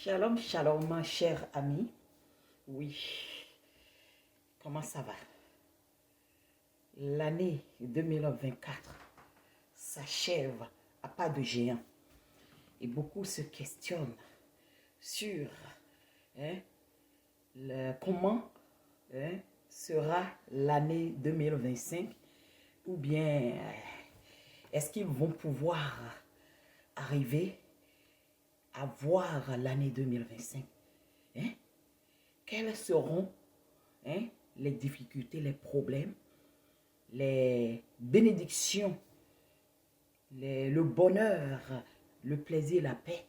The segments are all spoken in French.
Shalom, shalom, ma chère amie. Oui, comment ça va? L'année 2024 s'achève à pas de géant. Et beaucoup se questionnent sur hein, comment sera l'année 2025 ou bien est-ce qu'ils vont pouvoir arriver à voir l'année 2025. Hein? Quelles seront les difficultés, les problèmes, les bénédictions, le bonheur, le plaisir, la paix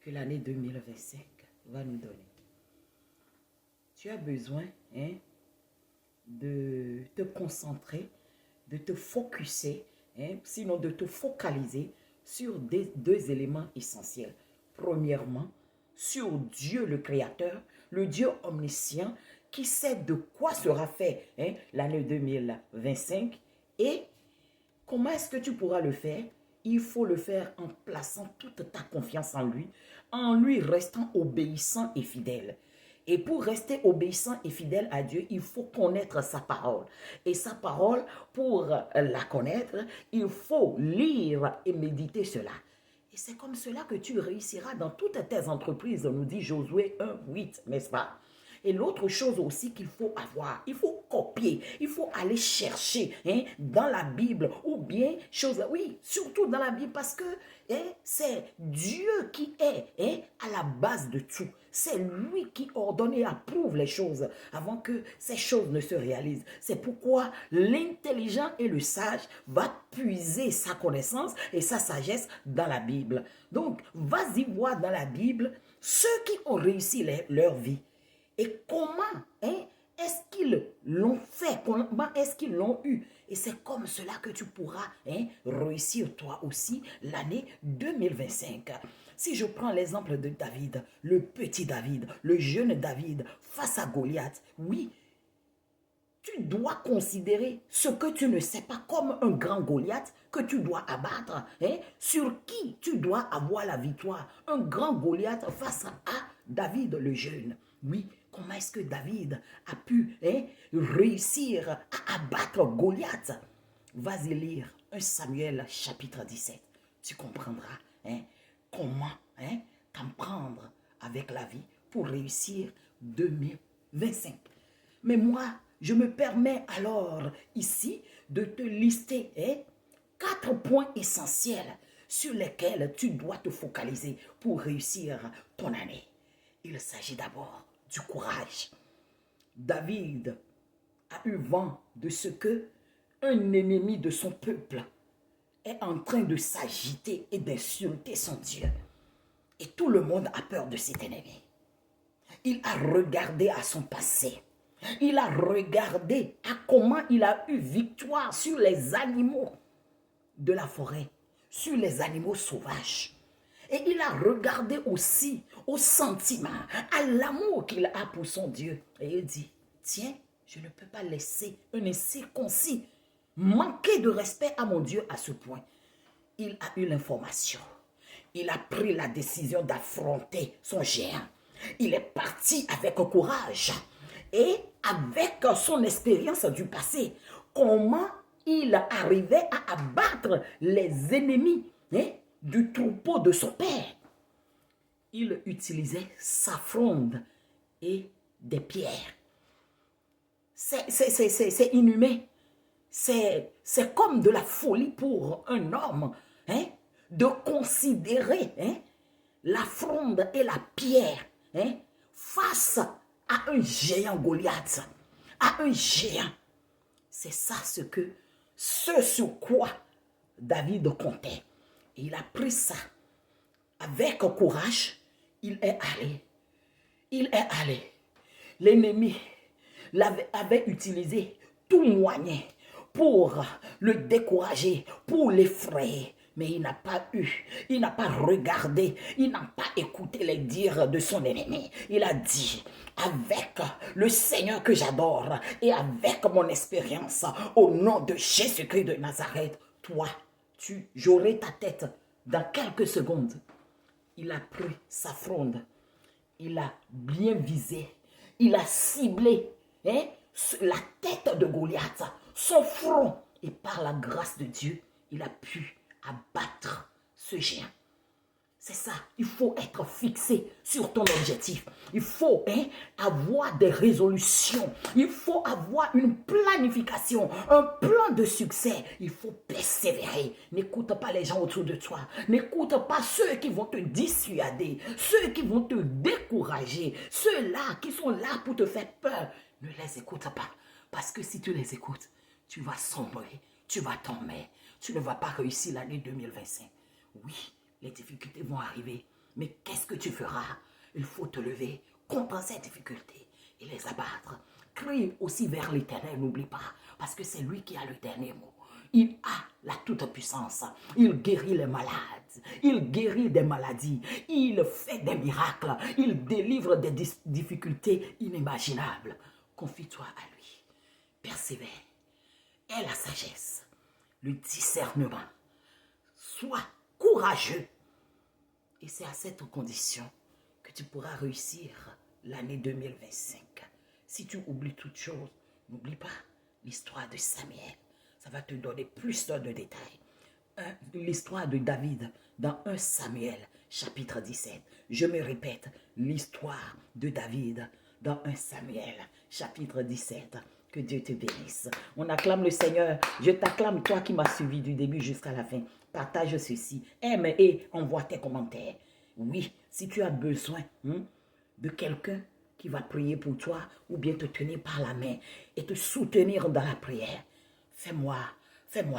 que l'année 2025 va nous donner. Tu as besoin de te concentrer, de te focuser, sinon de te focaliser sur deux éléments essentiels. Premièrement, sur Dieu le Créateur, le Dieu omniscient qui sait de quoi sera fait l'année 2025 et comment est-ce que tu pourras le faire? Il faut le faire en plaçant toute ta confiance en lui restant obéissant et fidèle. Et pour rester obéissant et fidèle à Dieu, il faut connaître sa parole. Et sa parole, pour la connaître, il faut lire et méditer cela. Et c'est comme cela que tu réussiras dans toutes tes entreprises, nous dit Josué 1:8, n'est-ce pas? Et l'autre chose aussi qu'il faut avoir, il faut copier, il faut aller chercher dans la Bible ou bien oui, surtout dans la Bible parce que c'est Dieu qui est à la base de tout. C'est lui qui ordonne et approuve les choses avant que ces choses ne se réalisent. C'est pourquoi l'intelligent et le sage va puiser sa connaissance et sa sagesse dans la Bible. Donc, vas-y voir dans la Bible ceux qui ont réussi leur vie. Et comment est-ce qu'ils l'ont fait? Comment est-ce qu'ils l'ont eu? Et c'est comme cela que tu pourras réussir toi aussi l'année 2025. Si je prends l'exemple de David, le petit David, le jeune David face à Goliath, oui, tu dois considérer ce que tu ne sais pas comme un grand Goliath que tu dois abattre, sur qui tu dois avoir la victoire. Un grand Goliath face à David le jeune. Oui, comment est-ce que David a pu réussir à abattre Goliath? Vas-y lire 1 Samuel chapitre 17. Tu comprendras comment t'en prendre avec la vie pour réussir 2025. Mais moi, je me permets alors ici de te lister 4 points essentiels sur lesquels tu dois te focaliser pour réussir ton année. Il s'agit d'abord du courage. David a eu vent de ce que un ennemi de son peuple est en train de s'agiter et d'insulter son Dieu. Et tout le monde a peur de cet ennemi. Il a regardé à son passé. Il a regardé à comment il a eu victoire sur les animaux de la forêt, sur les animaux sauvages. Et il a regardé aussi au sentiment, à l'amour qu'il a pour son Dieu. Et il dit, tiens, je ne peux pas laisser un incirconcis manquer de respect à mon Dieu à ce point. Il a eu l'information. Il a pris la décision d'affronter son géant. Il est parti avec courage et avec son expérience du passé. Comment il arrivait à abattre les ennemis du troupeau de son père. Il utilisait sa fronde et des pierres. C'est inhumain. C'est comme de la folie pour un homme de considérer la fronde et la pierre face à un géant Goliath, à un géant. C'est ça ce sur quoi David comptait. Et il a pris ça avec courage. Il est allé. Il est allé. L'ennemi avait utilisé tout moyen pour le décourager, pour l'effrayer. Mais il n'a pas regardé, il n'a pas écouté les dires de son ennemi. Il a dit, avec le Seigneur que j'adore et avec mon expérience, au nom de Jésus-Christ de Nazareth, toi, j'aurai ta tête dans quelques secondes. Il a pris sa fronde il a bien visé, il a ciblé hein, la tête de Goliath, son front. Et par la grâce de Dieu, il a pu abattre ce géant. C'est ça, il faut être fixé sur ton objectif. Il faut avoir des résolutions. Il faut avoir une planification, un plan de succès. Il faut persévérer. N'écoute pas les gens autour de toi. N'écoute pas ceux qui vont te dissuader, ceux qui vont te décourager, ceux-là qui sont là pour te faire peur. Ne les écoute pas. Parce que si tu les écoutes, tu vas sombrer, tu vas tomber. Tu ne vas pas réussir l'année 2025. Oui. Les difficultés vont arriver. Mais qu'est-ce que tu feras? Il faut te lever contre ces difficultés et les abattre. Crie aussi vers l'Éternel, n'oublie pas, parce que c'est lui qui a le dernier mot. Il a la toute-puissance. Il guérit les malades. Il guérit des maladies. Il fait des miracles. Il délivre des difficultés inimaginables. Confie-toi à lui. Persévère. Aie la sagesse, le discernement. Sois courageux. Et c'est à cette condition que tu pourras réussir l'année 2025. Si tu oublies toute chose, n'oublie pas l'histoire de Samuel. Ça va te donner plus de détails. L'histoire de David dans 1 Samuel, chapitre 17. Je me répète, l'histoire de David dans 1 Samuel, chapitre 17. Que Dieu te bénisse. On acclame le Seigneur. Je t'acclame, toi qui m'as suivi du début jusqu'à la fin. Partage ceci. Aime et envoie tes commentaires. Oui, si tu as besoin de quelqu'un qui va prier pour toi ou bien te tenir par la main et te soutenir dans la prière, fais-moi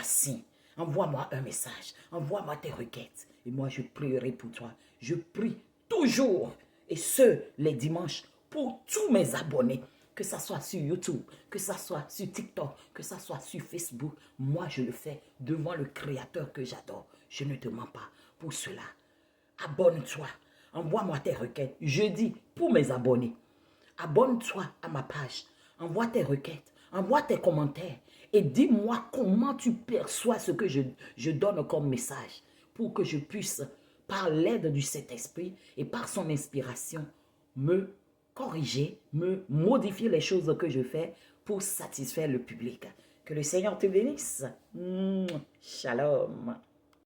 signe. Envoie-moi un message. Envoie-moi tes requêtes. Et moi, je prierai pour toi. Je prie toujours. Et ce, les dimanches, pour tous mes abonnés. Que ça soit sur YouTube, que ça soit sur TikTok, que ça soit sur Facebook. Moi, je le fais devant le Créateur que j'adore. Je ne te mens pas. Pour cela, abonne-toi. Envoie-moi tes requêtes. Je dis pour mes abonnés, abonne-toi à ma page. Envoie tes requêtes. Envoie tes commentaires. Et dis-moi comment tu perçois ce que je donne comme message. Pour que je puisse, par l'aide du Saint-Esprit et par son inspiration, me corriger, me modifier les choses que je fais pour satisfaire le public. Que le Seigneur te bénisse. Shalom.